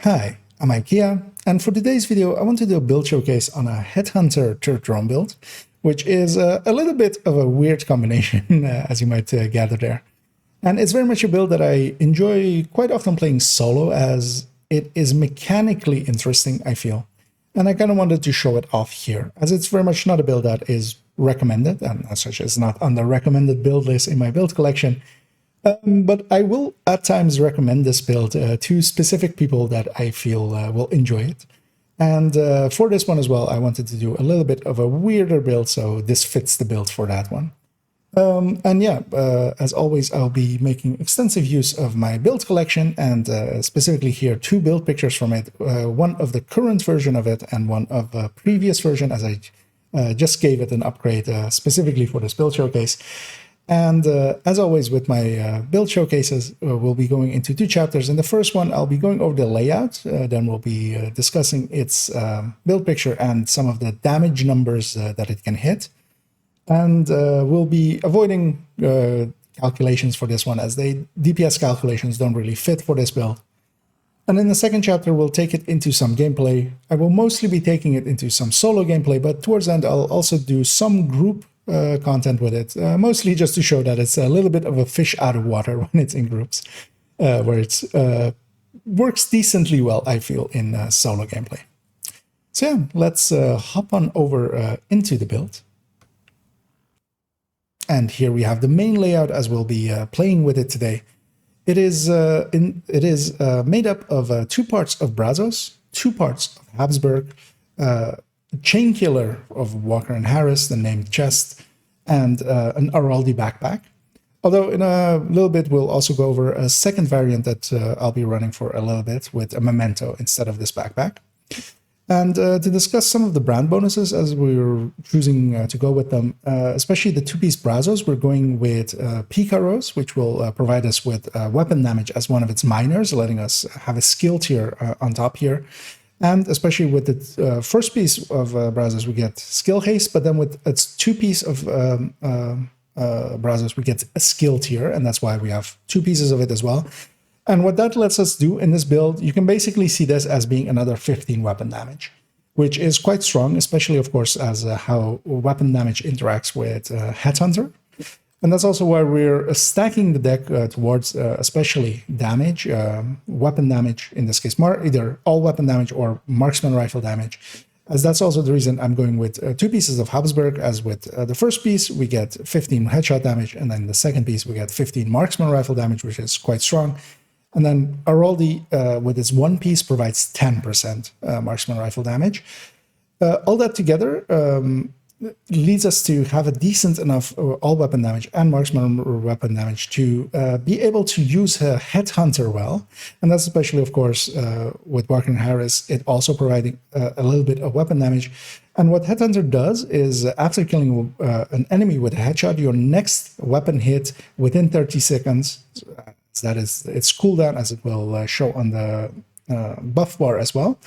Hi, I'm Ikea, and for today's video I want to do a build showcase on a HeadHunter Turret Drone build, which is a little bit of a weird combination, as you might gather there. And it's very much a build that I enjoy quite often playing solo, as it is mechanically interesting, I feel. And I kind of wanted to show it off here, as it's very much not a build that is recommended, and as such it's not on the recommended build list in my build collection. But I will at times recommend this build to specific people that I feel will enjoy it. And for this one as well, I wanted to do a little bit of a weirder build, so this fits the build for that one. As always, I'll be making extensive use of my build collection, and specifically here, two build pictures from it, one of the current version of it and one of a previous version, as I just gave it an upgrade specifically for this build showcase. And as always with my build showcases, we'll be going into two chapters. In the first one, I'll be going over the layout, then we'll be discussing its build picture and some of the damage numbers that it can hit. And we'll be avoiding calculations for this one, as DPS calculations don't really fit for this build. And in the second chapter, we'll take it into some gameplay. I will mostly be taking it into some solo gameplay, but towards the end, I'll also do some group content with it, mostly just to show that it's a little bit of a fish out of water when it's in groups, where it works decently well, I feel, in solo gameplay. So yeah, let's hop on over into the build. And here we have the main layout as we'll be playing with it today. It is made up of 2 parts of Brazos, 2 parts of Habsburg, chain killer of Walker and Harris, the named chest, and an Araldi backpack. Although in a little bit we'll also go over a second variant that I'll be running for a little bit with a memento instead of this backpack. And to discuss some of the brand bonuses as we're choosing to go with them, especially the 2-piece Brazos, we're going with Picaros, which will provide us with weapon damage as one of its minors, letting us have a skill tier on top here. And especially with the first piece of Brazos, we get skill haste, but then with its 2-piece of Brazos, we get a skill tier, and that's why we have 2 pieces of it as well. And what that lets us do in this build, you can basically see this as being another 15 weapon damage, which is quite strong, especially, of course, as how weapon damage interacts with HeadHunter. And that's also why we're stacking the deck towards especially damage, weapon damage, in this case, either all weapon damage or marksman rifle damage, as that's also the reason I'm going with 2 pieces of Habsburg, as with the first piece, we get 15 headshot damage, and then the second piece, we get 15 marksman rifle damage, which is quite strong. And then Araldi, with its 1 piece, provides 10% marksman rifle damage. All that together leads us to have a decent enough all weapon damage and marksman weapon damage to be able to use a HeadHunter well. And that's especially, of course, with Walker and Harris, it also providing a little bit of weapon damage. And what HeadHunter does is, after killing an enemy with a headshot, your next weapon hit within 30 seconds, that is its cooldown, as it will show on the buff bar as well,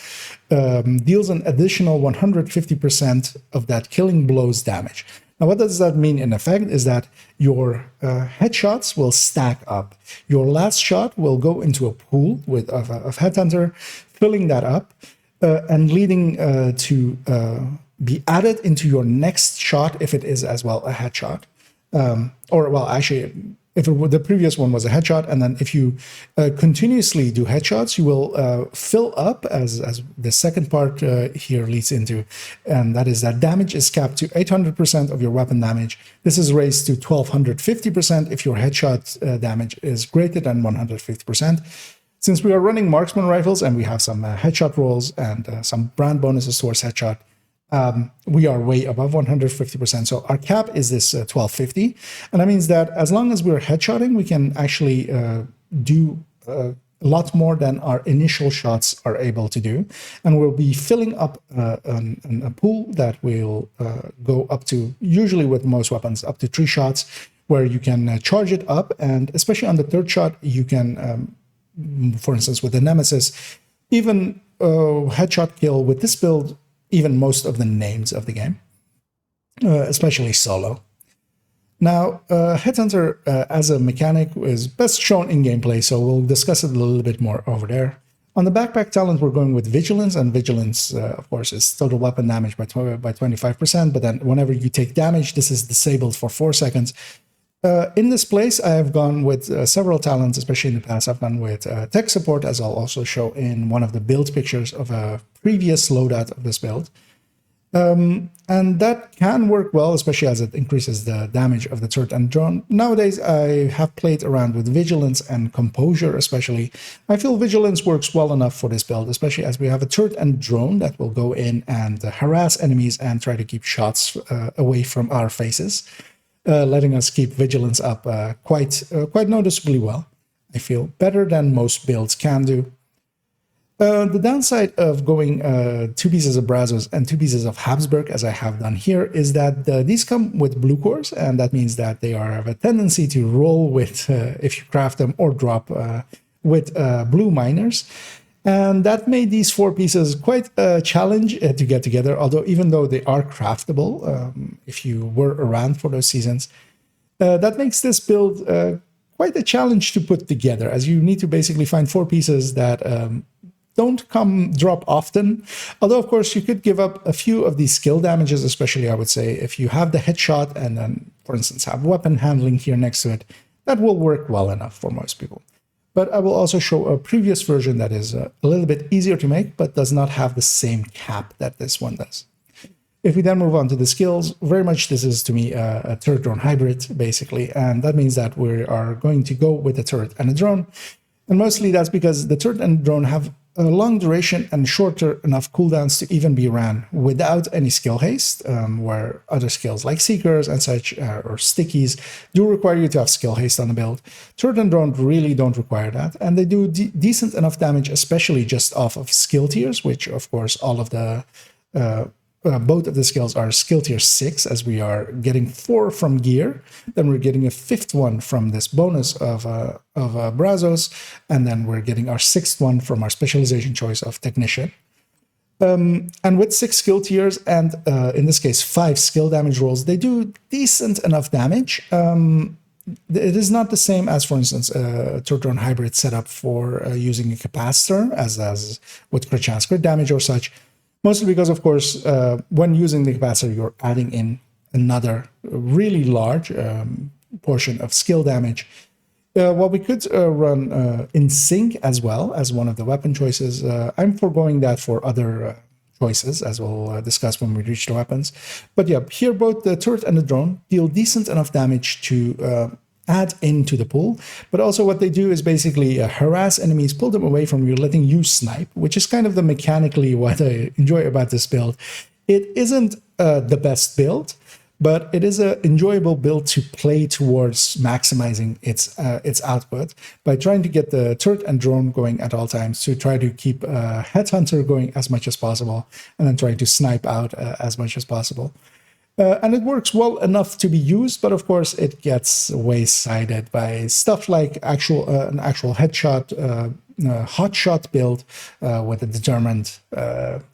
deals an additional 150% of that killing blow's damage. Now, what does that mean in effect is that your headshots will stack up. Your last shot will go into a pool of HeadHunter, filling that up and leading to be added into your next shot if it is as well a headshot. If the previous one was a headshot, and then if you continuously do headshots, you will fill up, as the second part here leads into, and that is that damage is capped to 800% of your weapon damage. This is raised to 1250% if your headshot damage is greater than 150%. Since we are running marksman rifles and we have some headshot rolls and some brand bonuses towards headshot, we are way above 150%. So our cap is this 1250. And that means that as long as we're headshotting, we can actually do a lot more than our initial shots are able to do. And we'll be filling up a pool that will go up to, usually with most weapons, up to 3 shots, where you can charge it up. And especially on the 3rd shot, you can, for instance, with the Nemesis, even headshot kill with this build, even most of the names of the game, especially solo. Now, HeadHunter as a mechanic is best shown in gameplay, so we'll discuss it a little bit more over there. On the backpack talent, we're going with Vigilance, and Vigilance, of course, is total weapon damage by 25%, but then whenever you take damage, this is disabled for 4 seconds. In this place, I have gone with several talents, especially in the past. I've gone with tech support, as I'll also show in one of the build pictures of a previous loadout of this build. And that can work well, especially as it increases the damage of the turret and drone. Nowadays, I have played around with Vigilance and Composure especially. I feel Vigilance works well enough for this build, especially as we have a turret and drone that will go in and harass enemies and try to keep shots away from our faces, letting us keep Vigilance up quite noticeably well. I feel better than most builds can do. The downside of going 2 pieces of Brazos and 2 pieces of Habsburg, as I have done here, is that these come with blue cores, and that means that they have a tendency to roll with, if you craft them, or drop with blue miners. And that made these 4 pieces quite a challenge to get together, although even though they are craftable, if you were around for those seasons, that makes this build quite a challenge to put together, as you need to basically find 4 pieces that don't drop often. Although, of course, you could give up a few of these skill damages, especially, I would say, if you have the headshot and then, for instance, have weapon handling here next to it. That will work well enough for most people. But I will also show a previous version that is a little bit easier to make, but does not have the same cap that this one does. If we then move on to the skills, very much this is to me a turret drone hybrid, basically. And that means that we are going to go with a turret and a drone. And mostly that's because the turret and drone have a long duration and shorter enough cooldowns to even be ran without any skill haste, where other skills like Seekers and such, or Stickies, do require you to have skill haste on the build. Turret and drone really don't require that, and they do decent enough damage, especially just off of skill tiers, which of course all of the both of the skills are skill tier 6, as we are getting 4 from gear. Then we're getting a 5th one from this bonus of Brazos, and then we're getting our 6th one from our specialization choice of Technician. And with 6 skill tiers and in this case 5 skill damage rolls, they do decent enough damage. It is not the same as, for instance, a turret drone hybrid setup for using a capacitor, as with crit chance crit damage or such. Mostly because, of course, when using the capacitor, you're adding in another really large portion of skill damage. What we could run in sync as well as one of the weapon choices. I'm foregoing that for other choices, as we'll discuss when we reach the weapons. But yeah, here both the turret and the drone deal decent enough damage to add into the pool, but also what they do is basically harass enemies, pull them away from you, letting you snipe, which is kind of the mechanically what I enjoy about this build. It isn't the best build, but it is an enjoyable build to play towards maximizing its output by trying to get the turret and drone going at all times, to try to keep HeadHunter going as much as possible, and then trying to snipe out as much as possible. And it works well enough to be used, but of course it gets way-sided by stuff like an actual headshot, hot shot build with a determined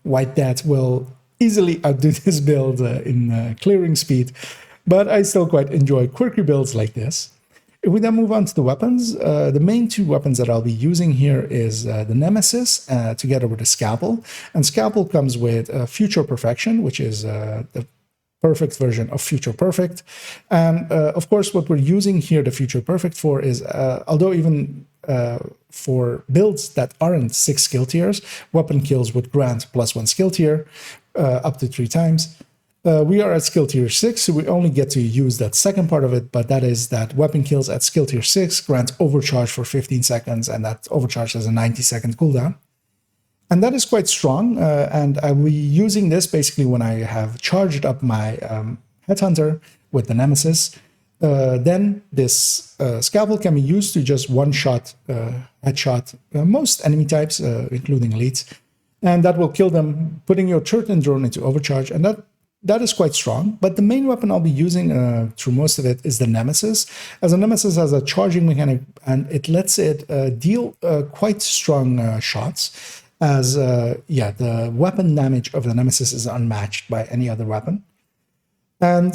white death will easily outdo this build in clearing speed. But I still quite enjoy quirky builds like this. If we then move on to the weapons, the main 2 weapons that I'll be using here is the Nemesis together with the Scalpel. And Scalpel comes with Future Perfection, which is the perfect version of Future Perfect. And of course, what we're using here the Future Perfect for is, although even for builds that aren't 6 skill tiers, weapon kills would grant +1 skill tier up to 3 times. We are at skill tier 6, so we only get to use that second part of it, but that is that weapon kills at skill tier 6 grant overcharge for 15 seconds, and that overcharge has a 90-second cooldown. And that is quite strong, and I will be using this basically when I have charged up my HeadHunter with the Nemesis. Then this Scalpel can be used to just one-shot headshot most enemy types, including elites, and that will kill them, putting your turret and drone into overcharge, and that is quite strong. But the main weapon I'll be using through most of it is the Nemesis, as the Nemesis has a charging mechanic, and it lets it deal quite strong shots. As the weapon damage of the Nemesis is unmatched by any other weapon. And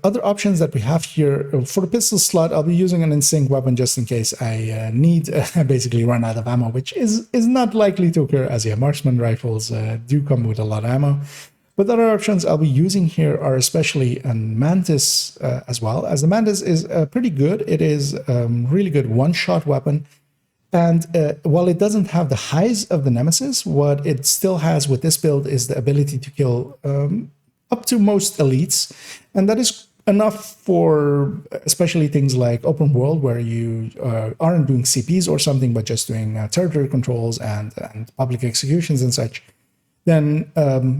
other options that we have here, for the pistol slot, I'll be using an in-sync weapon just in case I need basically run out of ammo, which is not likely to occur, as marksman rifles do come with a lot of ammo. But other options I'll be using here are especially a Mantis as well, as the Mantis is pretty good. It is really good one-shot weapon. And while it doesn't have the highs of the Nemesis, what it still has with this build is the ability to kill up to most elites. And that is enough for especially things like open world, where you aren't doing CPs or something, but just doing territory controls and public executions and such. Then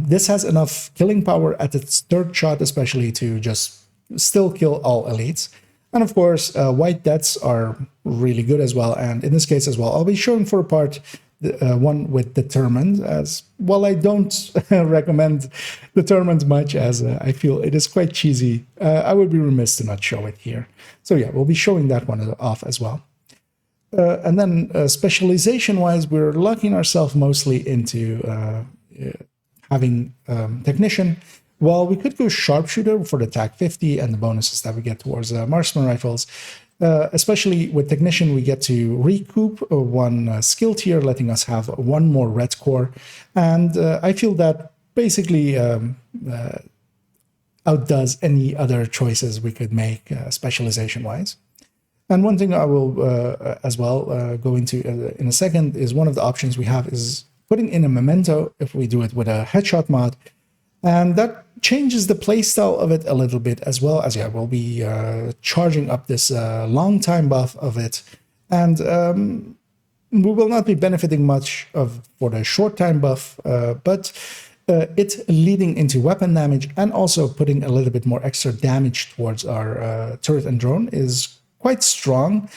this has enough killing power at its third shot, especially to just still kill all elites. And of course, white deaths are really good as well. And in this case as well, I'll be showing for a part one with Determined, as well. I don't recommend Determined much, as I feel it is quite cheesy. I would be remiss to not show it here. So yeah, we'll be showing that one off as well. And then specialization-wise, we're locking ourselves mostly into having Technician. Well, we could go Sharpshooter for the TAC 50 and the bonuses that we get towards marksman rifles. Especially with Technician, we get to recoup one skill tier, letting us have one more red core. And I feel that basically outdoes any other choices we could make specialization-wise. And one thing I will as well go into in a second is one of the options we have is putting in a memento if we do it with a headshot mod. And that changes the playstyle of it a little bit, as well as, we'll be charging up this long time buff of it. And we will not be benefiting much for the short time buff, but it leading into weapon damage and also putting a little bit more extra damage towards our turret and drone is quite strong.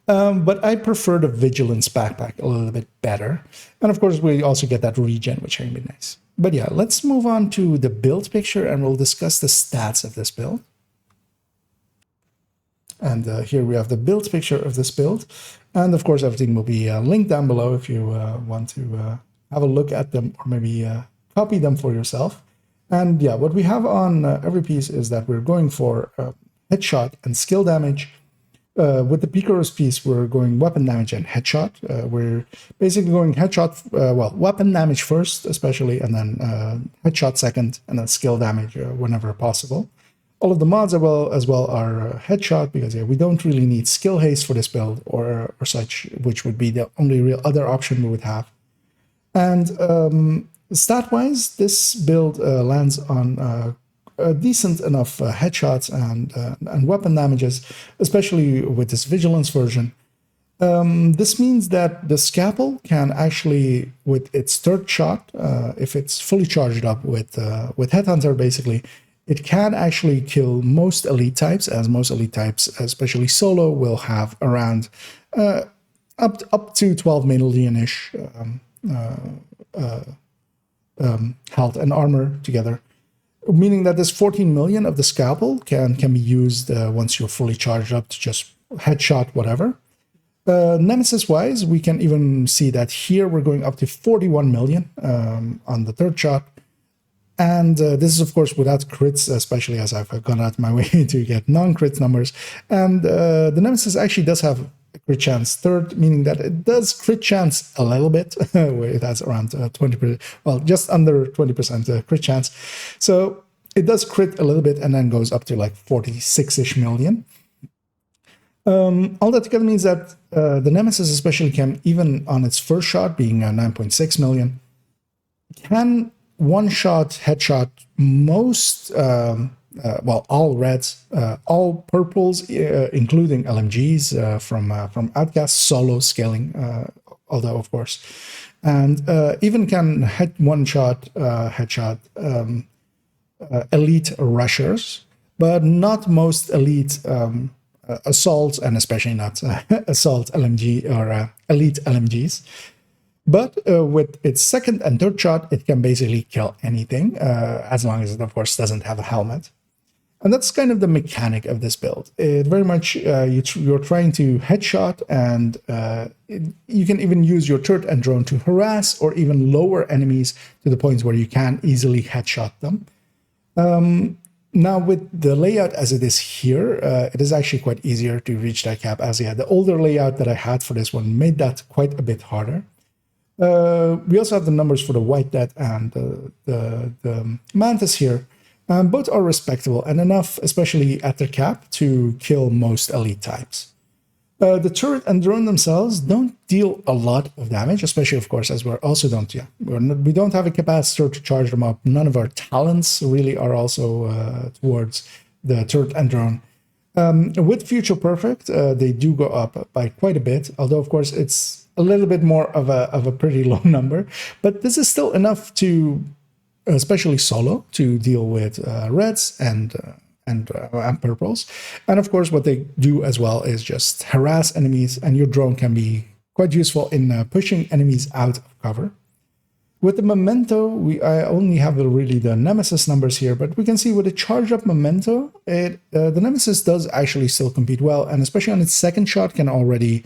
But I prefer the Vigilance backpack a little bit better. And of course, we also get that regen, which can be nice. But yeah, let's move on to the build picture and we'll discuss the stats of this build. And here we have the build picture of this build. And of course, everything will be linked down below if you want to have a look at them or maybe copy them for yourself. And yeah, what we have on every piece is that we're going for headshot and skill damage. With the Picaro's piece, we're going weapon damage and headshot. We're basically going headshot, weapon damage first, especially, and then headshot second, and then skill damage whenever possible. All of the mods as well are headshot, because we don't really need skill haste for this build or such, which would be the only real other option we would have. And stat-wise, this build lands on decent enough headshots and weapon damages, especially with this Vigilance version. This means that the Scalpel can actually, with its third shot, if it's fully charged up with HeadHunter, basically, it can actually kill most elite types, as most elite types, especially solo, will have around up to 12 million-ish health and armor together. Meaning that this 14 million of the Scalpel can be used once you're fully charged up to just headshot whatever. Nemesis-wise, we can even see that here we're going up to 41 million on the third shot. And this is, of course, without crits, especially as I've gone out my way to get non-crit numbers. And the Nemesis actually does have a crit chance third, meaning that it does crit chance a little bit, where it has around 20%, well, just under 20% crit chance. So it does crit a little bit and then goes up to like 46-ish million. All that together means that the Nemesis especially can, even on its first shot being 9.6 million, can one-shot headshot most, all reds, all purples, including LMGs from Outcast, solo scaling, although of course, and even can one-shot headshot elite rushers, but not most elite assaults, and especially not assault LMG or elite LMGs. But with its second and third shot, it can basically kill anything, as long as it, of course, doesn't have a helmet. And that's kind of the mechanic of this build. It very much, you're trying to headshot, and you can even use your turret and drone to harass or even lower enemies to the point where you can easily headshot them. Now, with the layout as it is here, it is actually quite easier to reach that cap, as the older layout that I had for this one made that quite a bit harder. We also have the numbers for the white death and the mantis here. Both are respectable and enough, especially at their cap, to kill most elite types. The turret and drone themselves don't deal a lot of damage, especially, of course, as we don't have a capacitor to charge them up. None of our talents really are also towards the turret and drone. With Future Perfect, they do go up by quite a bit, although, of course, it's a little bit more of a pretty low number. But this is still enough to, especially solo, to deal with reds and purples. And of course, what they do as well is just harass enemies, and your drone can be quite useful in pushing enemies out of cover. With the memento, I only have really the nemesis numbers here, but we can see with a charged up memento, the nemesis does actually still compete well, and especially on its second shot can already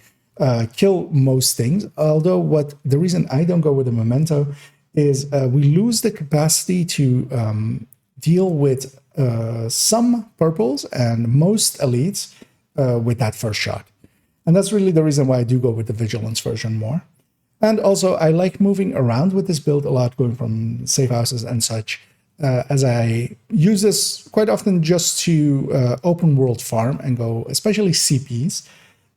kill most things. Although the reason I don't go with the memento is we lose the capacity to deal with some purples and most elites with that first shot. And that's really the reason why I do go with the vigilance version more. And also, I like moving around with this build a lot, going from safe houses and such, as I use this quite often just to open world farm and go, especially CPs.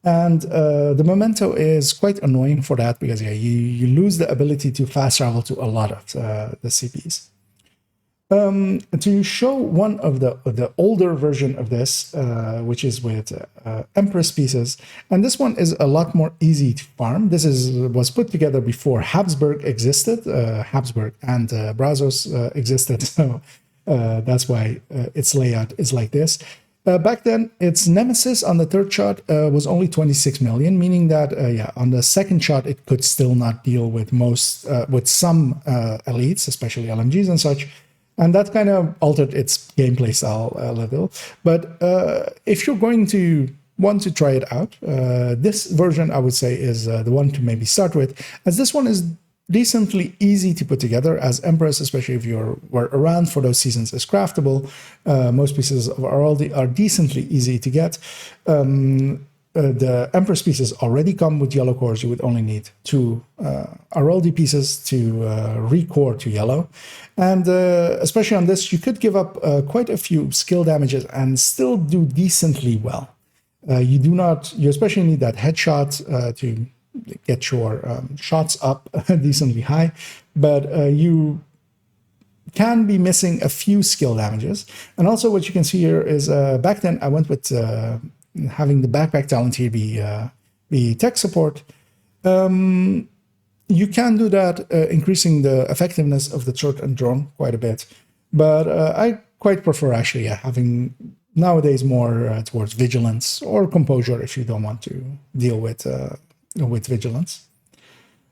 And the memento is quite annoying for that, because you lose the ability to fast travel to a lot of the CPs. To show one of the older version of this, which is with Empress pieces, and this one is a lot more easy to farm. This was put together before Habsburg existed. Habsburg and Brazos existed, so that's why its layout is like this. Back then, its nemesis on the third shot was only 26 million, meaning that on the second shot it could still not deal with some elites, especially LMGs and such. And that kind of altered its gameplay style a little. But if you're going to want to try it out, this version, I would say, is the one to maybe start with, as this one is decently easy to put together, as Empress, especially if you were around for those seasons, is craftable. Most pieces of Araldi are decently easy to get. The Empress pieces already come with yellow cores. You would only need 2 Araldi pieces to recore to yellow. And especially on this, you could give up quite a few skill damages and still do decently well. You especially need that headshot to get your shots up decently high, but you can be missing a few skill damages. And also what you can see here is back then I went with having the backpack talent here be tech support. You can do that, increasing the effectiveness of the turret and drone quite a bit. But I quite prefer actually having nowadays more towards vigilance or composure if you don't want to deal with vigilance.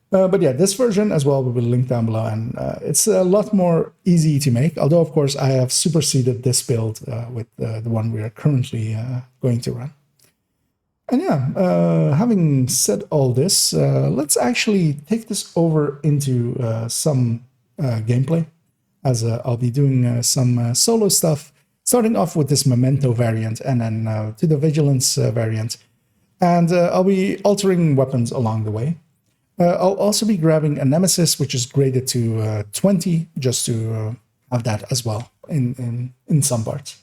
But yeah, this version as well will be linked down below, and it's a lot more easy to make. Although, of course, I have superseded this build with the one we are currently going to run. And yeah, having said all this, let's actually take this over into some gameplay, as I'll be doing some solo stuff, starting off with this memento variant and then to the vigilance variant. And I'll be altering weapons along the way. I'll also be grabbing a nemesis, which is graded to 20, just to have that as well in some parts.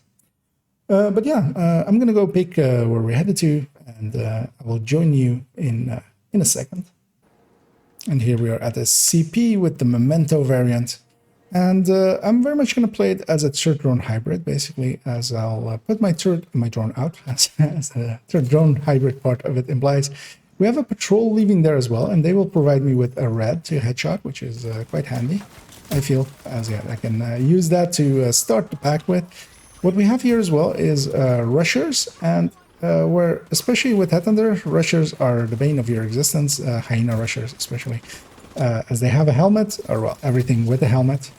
But yeah, I'm gonna go pick where we're headed to, and I will join you in a second. And here we are at the CP with the memento variant, and I'm very much gonna play it as a turret drone hybrid, basically, as I'll put my turret and my drone out, as the turret drone hybrid part of it implies. We have a patrol leaving there as well, and they will provide me with a red to headshot, which is quite handy, I feel, as I can use that to start the pack with. What we have here as well is rushers, and where, especially with HeadHunter, rushers are the bane of your existence, hyena rushers especially, as they have a helmet, or well, everything with a helmet.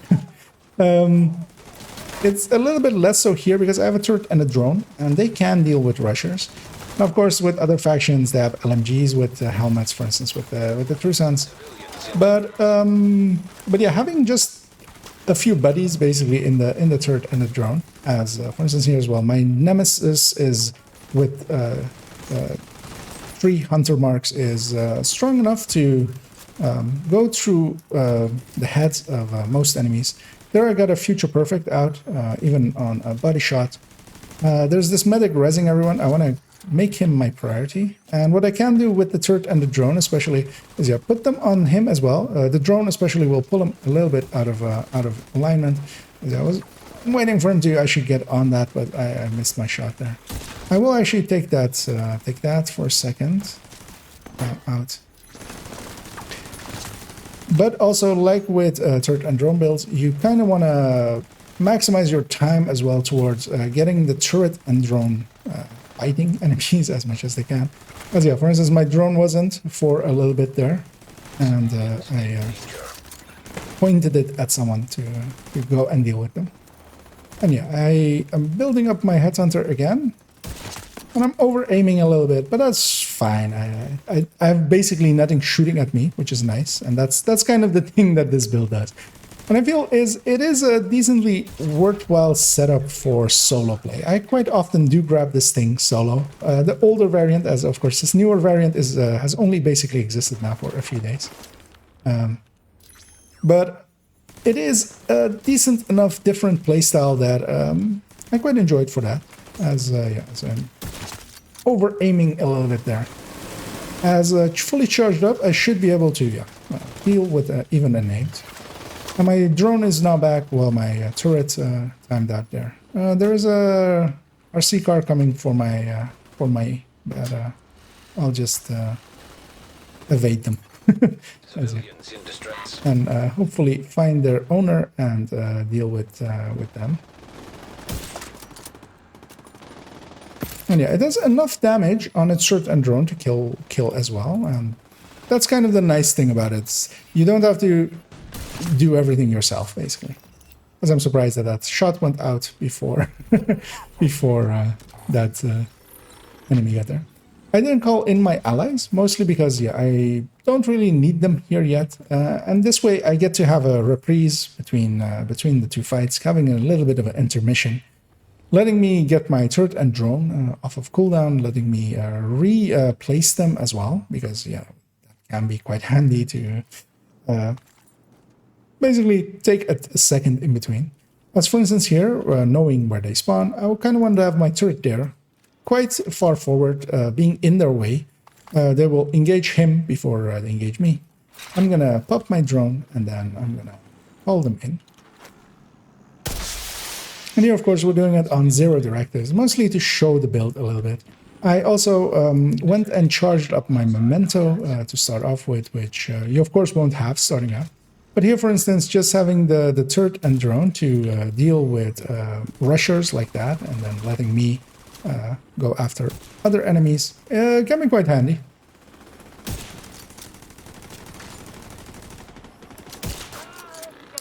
It's a little bit less so here because I have a turret and a drone, and they can deal with rushers. Now, of course, with other factions, they have LMGs with helmets, for instance, with the Trusans. But yeah, having just a few buddies basically in the turret and the drone. As for instance here as well, my nemesis is with 3 hunter marks is strong enough to go through the heads of most enemies. There I got a future perfect out, even on a body shot. There's this medic rezzing everyone. I want to make him my priority. And what I can do with the turret and the drone especially is put them on him as well. The drone especially will pull him a little bit out of alignment. I was waiting for him to actually get on that, but I missed my shot there. I will actually take that for a second out. But also, like with turret and drone builds, you kind of want to maximize your time as well towards getting the turret and drone fighting enemies as much as they can. As for instance, my drone wasn't for a little bit there, and I pointed it at someone to go and deal with them. And I am building up my HeadHunter again, and I'm over-aiming a little bit, but that's fine. I have basically nothing shooting at me, which is nice, and that's kind of the thing that this build does. And I feel it is a decently worthwhile setup for solo play. I quite often do grab this thing solo. The older variant, as of course this newer variant has only basically existed now for a few days. But it is a decent enough different playstyle that I quite enjoyed for that. So I'm over-aiming a little bit there. As fully charged up, I should be able to deal with even a nade. And my drone is now back. Well, my turret timed out there. There is a RC car coming for my but I'll just evade them. And hopefully find their owner and deal with them. And it does enough damage on its turret and drone to kill as well. And that's kind of the nice thing about it. You don't have to do everything yourself, basically. As I'm surprised that shot went out before that enemy got there. I didn't call in my allies, mostly because I don't really need them here yet, and this way I get to have a reprise between the two fights, having a little bit of an intermission, letting me get my turret and drone off of cooldown, letting me replace them as well, because that can be quite handy to basically take a second in between. As for instance here, knowing where they spawn, I kind of want to have my turret there, quite far forward, being in their way. They will engage him before they engage me. I'm gonna pop my drone and then I'm gonna haul them in. And here, of course, we're doing it on 0 directives, mostly to show the build a little bit. I also went and charged up my memento to start off with, which you, of course, won't have starting out. But here, for instance, just having the turret and drone to deal with rushers like that, and then letting me go after other enemies can be quite handy.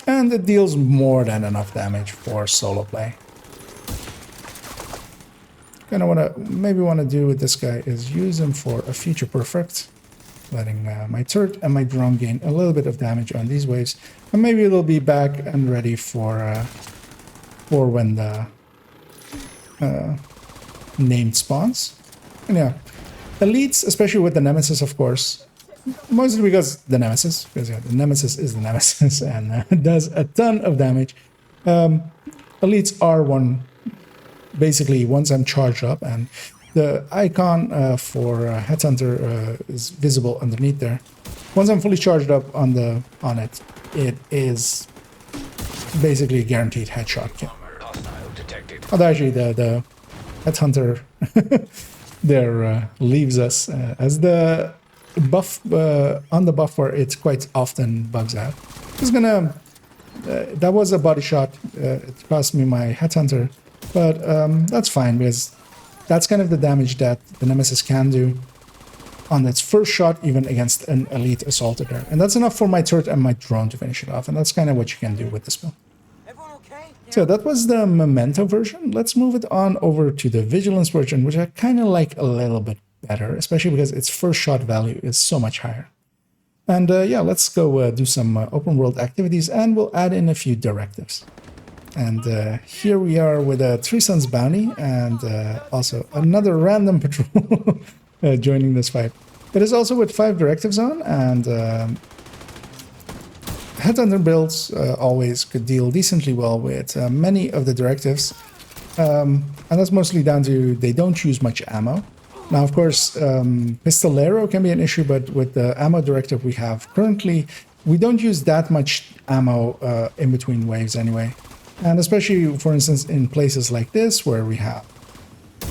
And it deals more than enough damage for solo play. Kind of maybe want to do with this guy is use him for a future perfect, letting my turret and my drone gain a little bit of damage on these waves, and maybe it'll be back and ready for when the named spawns. And elites, especially with the nemesis, of course, mostly because the nemesis is the nemesis and does a ton of damage. Elites are basically once I'm charged up, and the icon for HeadHunter is visible underneath there. Once I'm fully charged up on it, it is basically a guaranteed headshot kill. Although actually the HeadHunter there leaves us as the buff on the buff where it quite often bugs out. Just gonna that was a body shot. It cost me my HeadHunter, but that's fine because that's kind of the damage that the nemesis can do on its first shot, even against an elite assaulter there. And that's enough for my turret and my drone to finish it off. And that's kind of what you can do with this build. Okay? So that was the memento version. Let's move it on over to the vigilance version, which I kind of like a little bit better, especially because its first shot value is so much higher. And yeah, let's go do some open world activities, and we'll add in a few directives. And here we are with a Three Suns bounty, and also another random patrol joining this fight. It is also with 5 directives on, and HeadHunter builds always could deal decently well with many of the directives. And that's mostly down to they don't use much ammo. Now, of course, Pistolero can be an issue, but with the ammo directive we have currently, we don't use that much ammo in between waves anyway. And especially, for instance, in places like this where we have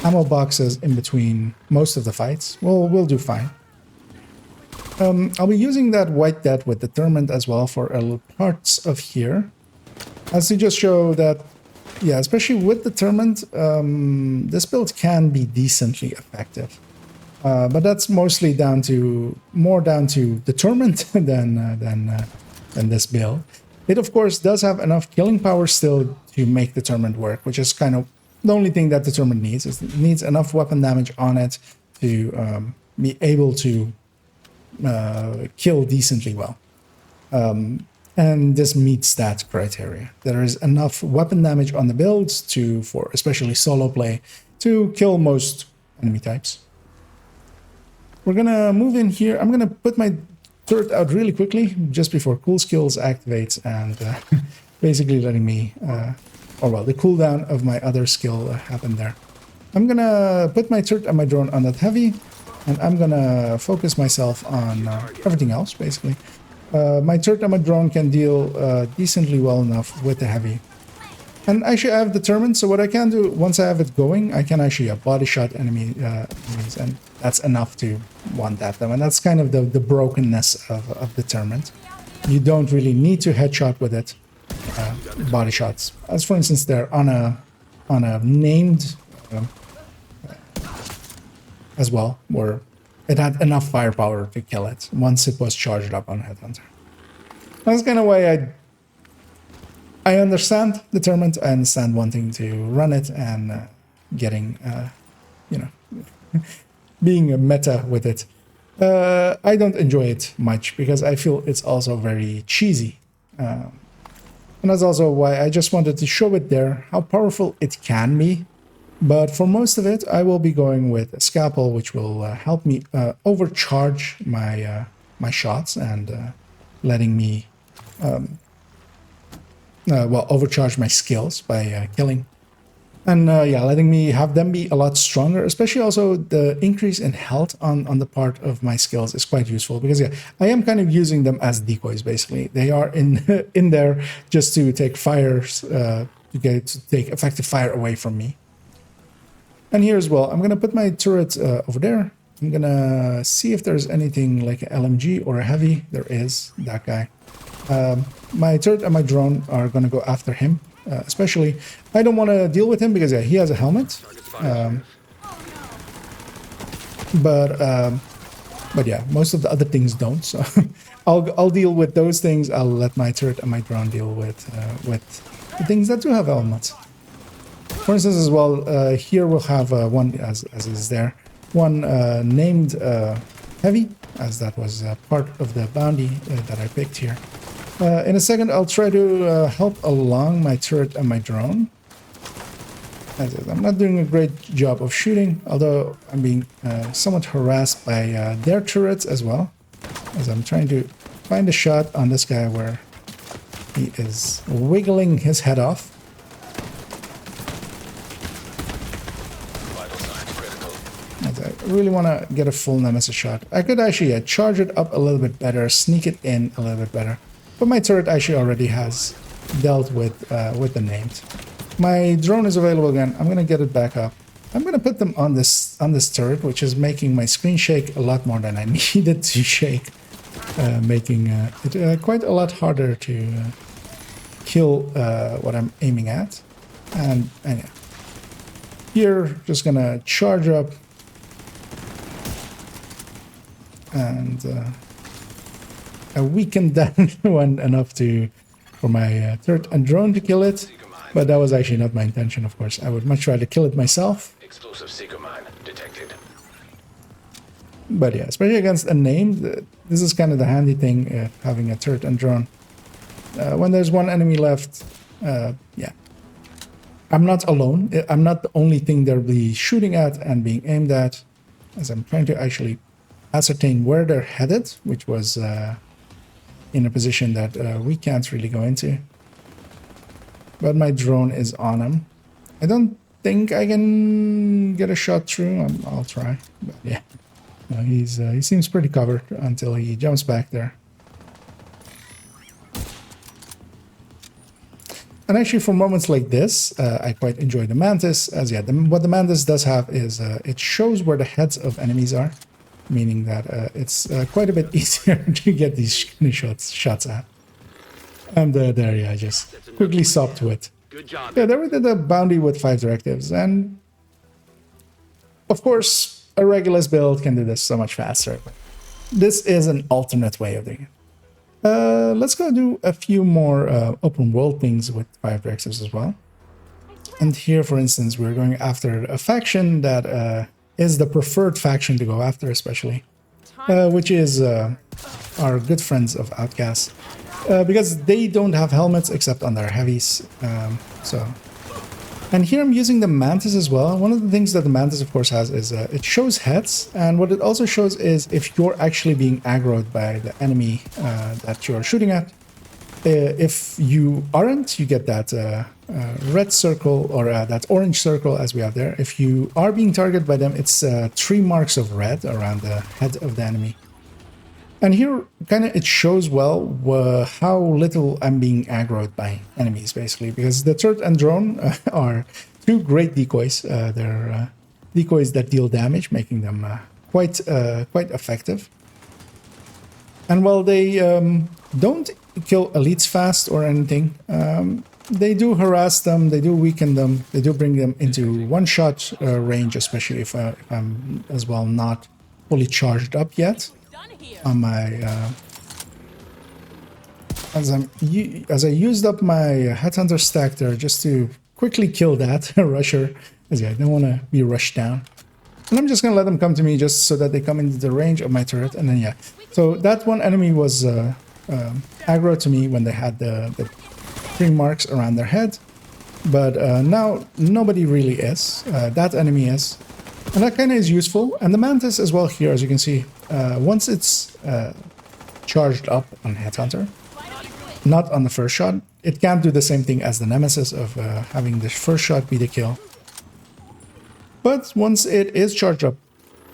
ammo boxes in between most of the fights, we'll do fine. I'll be using that White Death with Determined as well for parts of here, as to just show that, yeah, especially with Determined, this build can be decently effective. But that's mostly more down to Determined than this build. It, of course, does have enough killing power still to make Determined work, which is kind of the only thing that Determined needs. Is it needs enough weapon damage on it to be able to kill decently well. And this meets that criteria. There is enough weapon damage on the builds for especially solo play to kill most enemy types. We're gonna move in here. I'm gonna put my turret out really quickly just before cool skills activates, and basically letting me the cooldown of my other skill happen there. I'm gonna put my turret and my drone on that heavy, and I'm gonna focus myself on everything else basically. My turret and my drone can deal decently well enough with the heavy. And actually I have Determined, so what I can do once I have it going, I can actually body shot enemies, and that's enough to one-tap them. And that's kind of the brokenness of Determined. You don't really need to headshot with it, body shots. As for instance, they're on a named as well, where it had enough firepower to kill it once it was charged up on HeadHunter. That's kind of why I understand Determined. I understand wanting to run it and getting, being a meta with it. I don't enjoy it much because I feel it's also very cheesy. And that's also why I just wanted to show it there, how powerful it can be. But for most of it, I will be going with a Scalpel, which will help me overcharge my my shots and letting me overcharge my skills by killing. And letting me have them be a lot stronger, especially also the increase in health on the part of my skills is quite useful because I am kind of using them as decoys basically. They are in there just to take fires, to take effective fire away from me. And here as well, I'm gonna put my turret over there. I'm gonna see if there's anything like an LMG or a heavy. There is, that guy. My turret and my drone are gonna go after him. Especially, I don't want to deal with him because he has a helmet. But yeah, most of the other things don't. So I'll deal with those things. I'll let my turret and my drone deal with the things that do have helmets. For instance, as well, here we'll have one as is there, one named heavy, as that was part of the bounty that I picked here. In a second, I'll try to help along my turret and my drone. I'm not doing a great job of shooting, although I'm being somewhat harassed by their turrets as well, as I'm trying to find a shot on this guy where he is wiggling his head off. As I really want to get a full Nemesis shot. I could actually charge it up a little bit better, sneak it in a little bit better. But my turret actually already has dealt with the named. My drone is available again. I'm gonna get it back up. I'm gonna put them on this turret, which is making my screen shake a lot more than I needed to shake, making it quite a lot harder to kill what I'm aiming at. And yeah, here just gonna charge up and. I weakened that one enough for my turret and drone to kill it, but that was actually not my intention, of course. I would much rather kill it myself. Explosive seeker mine detected. But yeah, especially against a name, this is kind of the handy thing, having a turret and drone. When there's one enemy left, yeah. I'm not alone. I'm not the only thing they'll be shooting at and being aimed at, as I'm trying to actually ascertain where they're headed, which was in a position that we can't really go into. But my drone is on him. I don't think I can get a shot through. I'll try. But yeah, no, he seems pretty covered until he jumps back there. And actually, for moments like this, I quite enjoy the Mantis, as yeah, what the Mantis does have is it shows where the heads of enemies are, meaning that it's quite a bit easier to get these shots at. And there, yeah, I just quickly sopped to it. Good job. Yeah, there we did a bounty with 5 directives, and of course, a Regulus build can do this so much faster. This is an alternate way of doing it. Let's go do a few more open world things with 5 directives as well. And here, for instance, we're going after a faction that is the preferred faction to go after, especially, which is our good friends of Outcast, because they don't have helmets except on their heavies. And here I'm using the Mantis as well. One of the things that the Mantis, of course, has is it shows heads, and what it also shows is if you're actually being aggroed by the enemy that you're shooting at. If you aren't, you get that red circle, or that orange circle as we have there. If you are being targeted by them, it's 3 marks of red around the head of the enemy. And here, kind of, it shows well how little I'm being aggroed by enemies, basically, because the turret and drone are 2 great decoys. They're decoys that deal damage, making them quite effective. And while they don't kill elites fast or anything, they do harass them, they do weaken them, they do bring them into one-shot range, especially if I'm as well not fully charged up yet. On my as I used up my HeadHunter stack there just to quickly kill that rusher, as yeah, I don't want to be rushed down, and I'm just gonna let them come to me just so that they come into the range of my turret. And then yeah, so that one enemy was aggro to me when they had the 3 marks around their head, but now nobody really is. That enemy is. And that kind of is useful. And the Mantis as well here, as you can see, once it's charged up on HeadHunter, not on the first shot, it can't do the same thing as the Nemesis of having the first shot be the kill. But once it is charged up,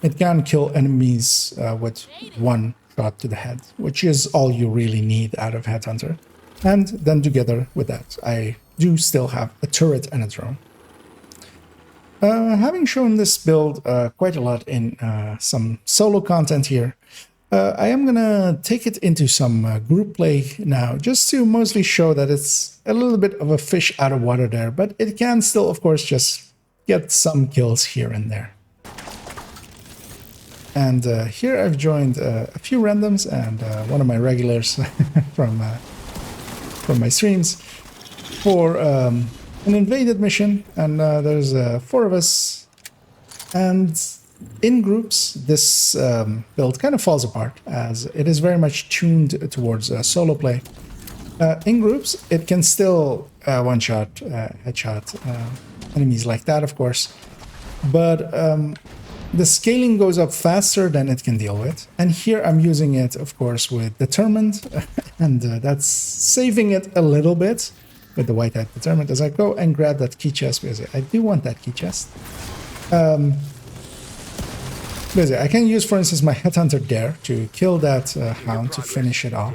it can kill enemies with 1 shot to the head, which is all you really need out of HeadHunter. And then together with that, I do still have a turret and a drone. Having shown this build quite a lot in some solo content here, I am gonna take it into some group play now, just to mostly show that it's a little bit of a fish out of water there, but it can still, of course, just get some kills here and there. And here I've joined a few randoms and one of my regulars from my streams for an invaded mission, and there's 4 of us, and in groups this build kind of falls apart as it is very much tuned towards solo play. In groups it can still one-shot, headshot enemies like that, of course, but the scaling goes up faster than it can deal with. And here I'm using it, of course, with Determined, and that's saving it a little bit with the white hat Determined as I go and grab that key chest, because I do want that key chest. I can use, for instance, my HeadHunter Dare to kill that hound to finish it off,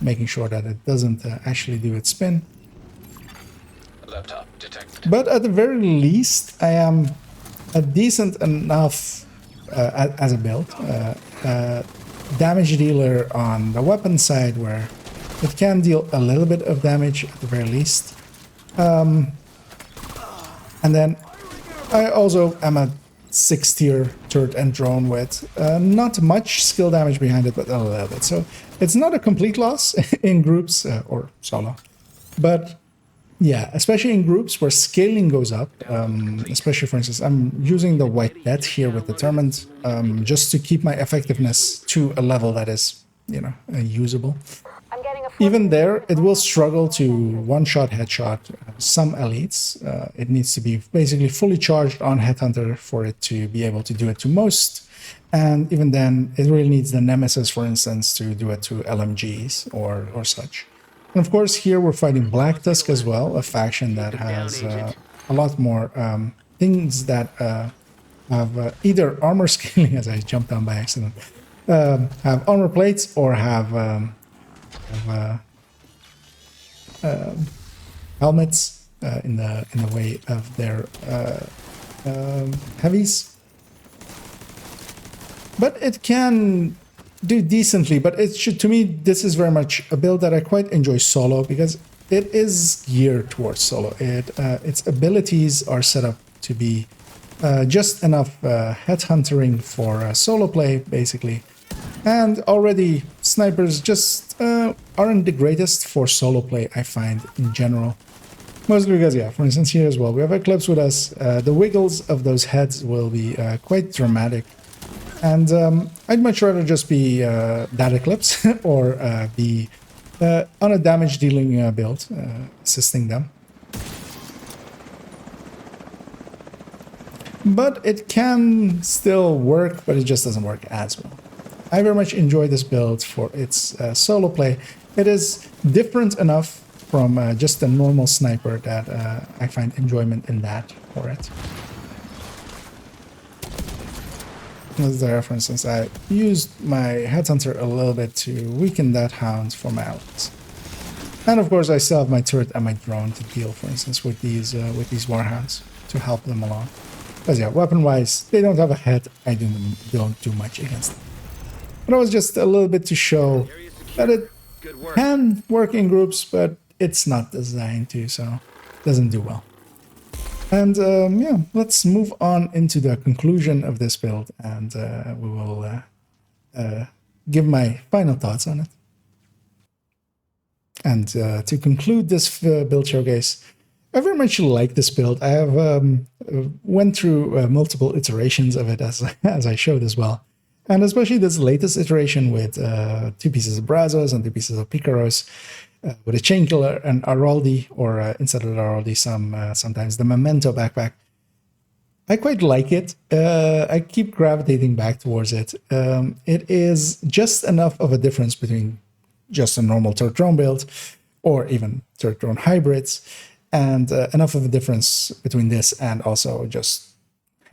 making sure that it doesn't actually do its spin. Laptop detected. But at the very least, I am a decent enough as a build damage dealer on the weapon side, where it can deal a little bit of damage at the very least. And then I also am a 6-tier turret and drone with not much skill damage behind it, but a little bit. So it's not a complete loss in groups or solo, but Yeah, especially in groups where scaling goes up. Especially, for instance, I'm using the white bet here with Determined just to keep my effectiveness to a level that is, usable. Even there, it will struggle to one-shot headshot some elites. It needs to be basically fully charged on Headhunter for it to be able to do it to most. And even then, it really needs the Nemesis, for instance, to do it to LMGs or such. And of course, here we're fighting Black Tusk as well, a faction that has a lot more things that have either armor scaling, as I jumped down by accident, have armor plates or have helmets in the way of their heavies. But it can do decently, but it should, to me, this is very much a build that I quite enjoy solo because it is geared towards solo. Its abilities are set up to be just enough headhuntering for solo play, basically. And already snipers just aren't the greatest for solo play, I find, in general. Mostly because, yeah, for instance, here as well, we have Eclipse with us. The wiggles of those heads will be quite dramatic. And I'd much rather just be that Eclipse or be on a damage dealing build, assisting them. But it can still work, but it just doesn't work as well. I very much enjoy this build for its solo play. It is different enough from just a normal sniper that I find enjoyment in that for it. There, for instance, I used my Headhunter a little bit to weaken that hound for my allies. And of course, I still have my turret and my drone to deal, for instance, with these warhounds to help them along. Because yeah, weapon-wise, they don't have a head. I don't do much against them. But it was just a little bit to show that it can work in groups, but it's not designed to, so it doesn't do well. And yeah, let's move on into the conclusion of this build, and we will give my final thoughts on it. And to conclude this build showcase, I very much like this build. I have went through multiple iterations of it as I showed as well. And especially this latest iteration with 2 pieces of Brazos and 2 pieces of Picaros, with a Chain Killer and Araldi, or instead of Araldi, sometimes the Memento backpack. I quite like it. I keep gravitating back towards it. It is just enough of a difference between just a normal Turret Drone build, or even Turret Drone hybrids, and enough of a difference between this and also just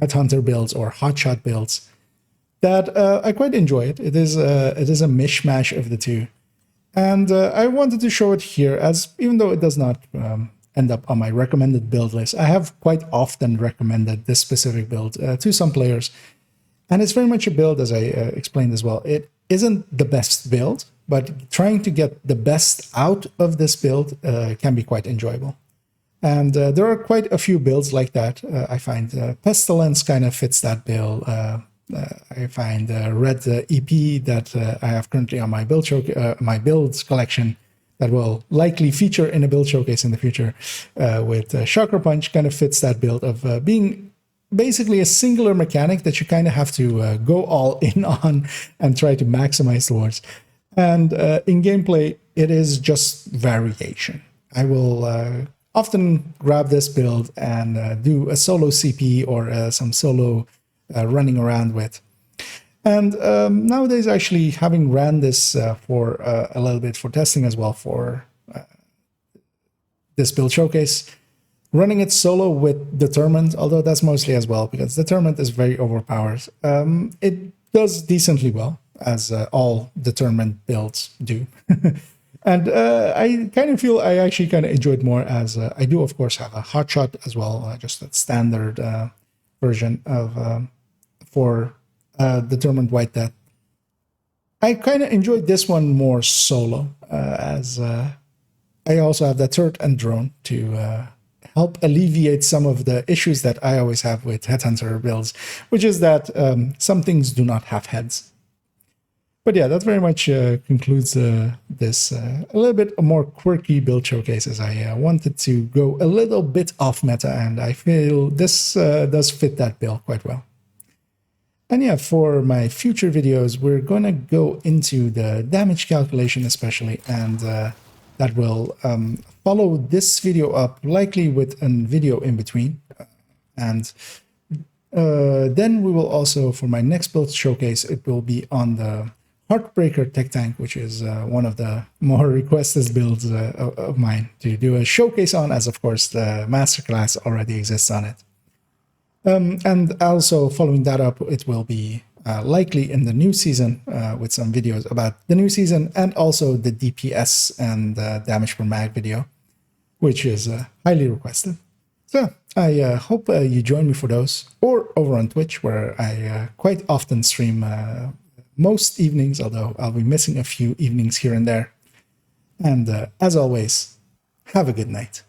Headhunter builds or Hotshot builds that I quite enjoy it. It is a mishmash of the two. And I wanted to show it here, as even though it does not end up on my recommended build list, I have quite often recommended this specific build to some players. And it's very much a build, as I explained as well. It isn't the best build, but trying to get the best out of this build can be quite enjoyable. And there are quite a few builds like that. I find Pestilence kind of fits that bill. I find Red EP that I have currently on my my builds collection that will likely feature in a build showcase in the future with Shocker Punch kind of fits that build of being basically a singular mechanic that you kind of have to go all in on and try to maximize towards. And in gameplay, it is just variation. I will often grab this build and do a solo CP or some solo running around with. And nowadays, actually, having ran this for a little bit for testing as well for this build showcase, running it solo with Determined, although that's mostly as well because Determined is very overpowered. It does decently well, as all Determined builds do. And I kind of feel I actually kind of enjoyed more as I do, of course, have a Hotshot as well, just a standard version of for Determined White Death. I kind of enjoyed this one more solo, as I also have that turret and drone to help alleviate some of the issues that I always have with Headhunter builds, which is that some things do not have heads. But yeah, that very much concludes this a little bit more quirky build showcases. I wanted to go a little bit off meta, and I feel this does fit that bill quite well. And yeah, for my future videos, we're going to go into the damage calculation especially, and that will follow this video up, likely with a video in between. And then we will also, for my next build showcase, it will be on the Heartbreaker Tech Tank, which is one of the more requested builds of mine to do a showcase on, as of course the masterclass already exists on it. And also following that up, it will be likely in the new season with some videos about the new season, and also the DPS and damage per mag video, which is highly requested. So I hope you join me for those, or over on Twitch, where I quite often stream most evenings, although I'll be missing a few evenings here and there. And as always, have a good night.